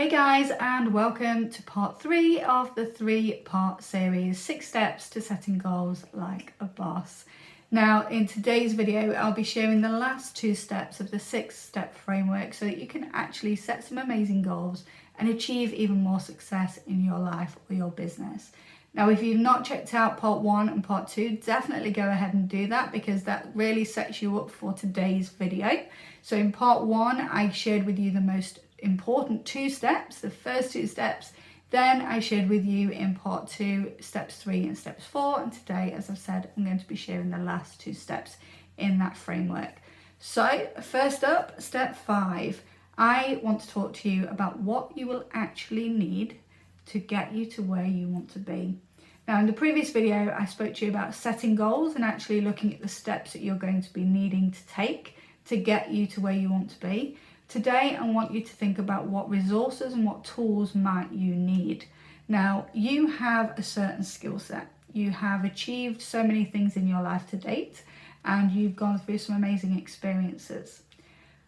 Hey guys, and welcome to part 3 of the 3-part series, 6 steps to setting goals like a boss. Now in today's video I'll be sharing the last 2 steps of the 6-step framework so that you can actually set some amazing goals and achieve even more success in your life or your business. Now if you've not checked out part 1 and part 2, definitely go ahead and do that because that really sets you up for today's video. So in part 1 I shared with you the most important 2 steps, the first 2 steps. Then I shared with you in part 2 steps 3 and steps 4, and today, as I've said, I'm going to be sharing the last 2 steps in that framework. So first up, step 5, I want to talk to you about what you will actually need to get you to where you want to be. Now in the previous video I spoke to you about setting goals and actually looking at the steps that you're going to be needing to take to get you to where you want to be. Today, I want you to think about what resources and what tools might you need. Now, you have a certain skill set. You have achieved so many things in your life to date, and you've gone through some amazing experiences.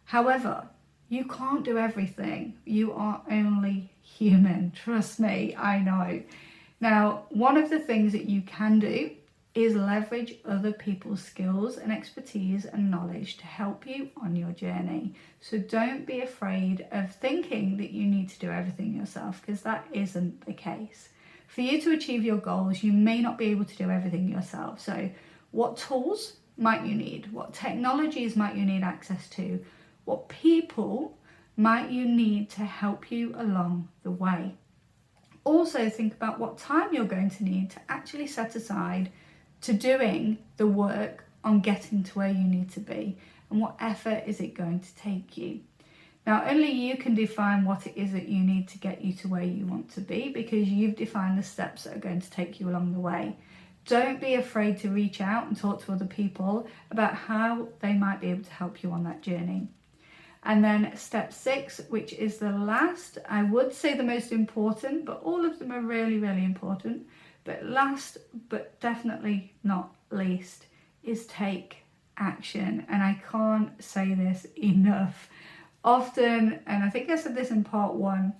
However, you can't do everything. You are only human. Trust me, I know. Now, one of the things that you can do is leverage other people's skills and expertise and knowledge to help you on your journey. So don't be afraid of thinking that you need to do everything yourself, because that isn't the case. For you to achieve your goals, you may not be able to do everything yourself. So what tools might you need? What technologies might you need access to? What people might you need to help you along the way? Also think about what time you're going to need to actually set aside to doing the work on getting to where you need to be, and what effort is it going to take you. Now only you can define what it is that you need to get you to where you want to be, because you've defined the steps that are going to take you along the way. Don't be afraid to reach out and talk to other people about how they might be able to help you on that journey. And then step 6, which is the last, I would say the most important, but all of them are really, really important. But last, but definitely not least, is take action. And I can't say this enough. Often, and I think I said this in part 1,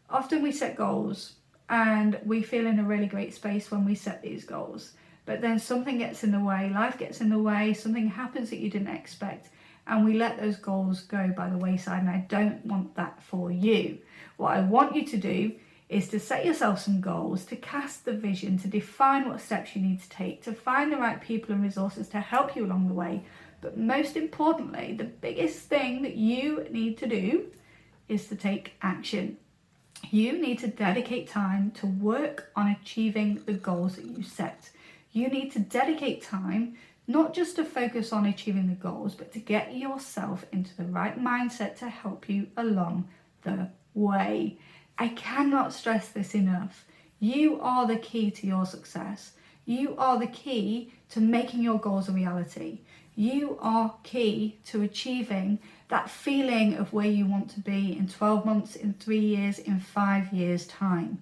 often we set goals and we feel in a really great space when we set these goals. But then something gets in the way, life gets in the way, something happens that you didn't expect, and we let those goals go by the wayside. And I don't want that for you. What I want you to do is to set yourself some goals, to cast the vision, to define what steps you need to take, to find the right people and resources to help you along the way. But most importantly, the biggest thing that you need to do is to take action. You need to dedicate time to work on achieving the goals that you set. You need to dedicate time not just to focus on achieving the goals, but to get yourself into the right mindset to help you along the way. I cannot stress this enough. You are the key to your success. You are the key to making your goals a reality. You are key to achieving that feeling of where you want to be in 12 months, in 3 years, in 5 years' time.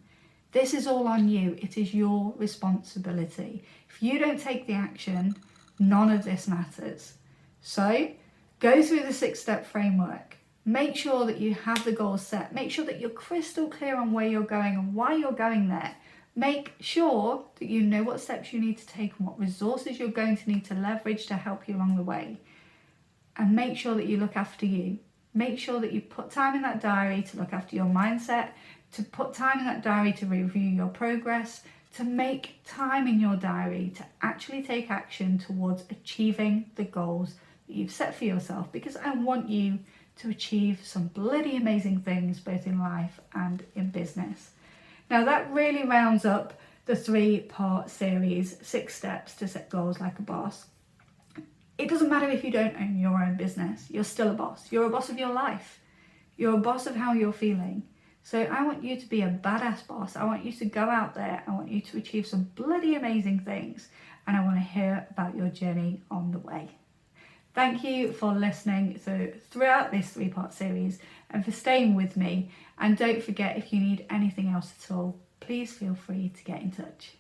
This is all on you. It is your responsibility. If you don't take the action, none of this matters. So go through the 6-step framework. Make sure that you have the goals set. Make sure that you're crystal clear on where you're going and why you're going there. Make sure that you know what steps you need to take and what resources you're going to need to leverage to help you along the way. And make sure that you look after you. Make sure that you put time in that diary to look after your mindset, to put time in that diary to review your progress, to make time in your diary to actually take action towards achieving the goals that you've set for yourself, because I want you to achieve some bloody amazing things both in life and in business. Now that really rounds up the 3-part series, 6 steps to set goals like a boss. It doesn't matter if you don't own your own business, you're still a boss. You're a boss of your life. You're a boss of how you're feeling. So I want you to be a badass boss. I want you to go out there. I want you to achieve some bloody amazing things. And I want to hear about your journey on the way. Thank you for listening throughout this 3-part series and for staying with me. And don't forget, if you need anything else at all, please feel free to get in touch.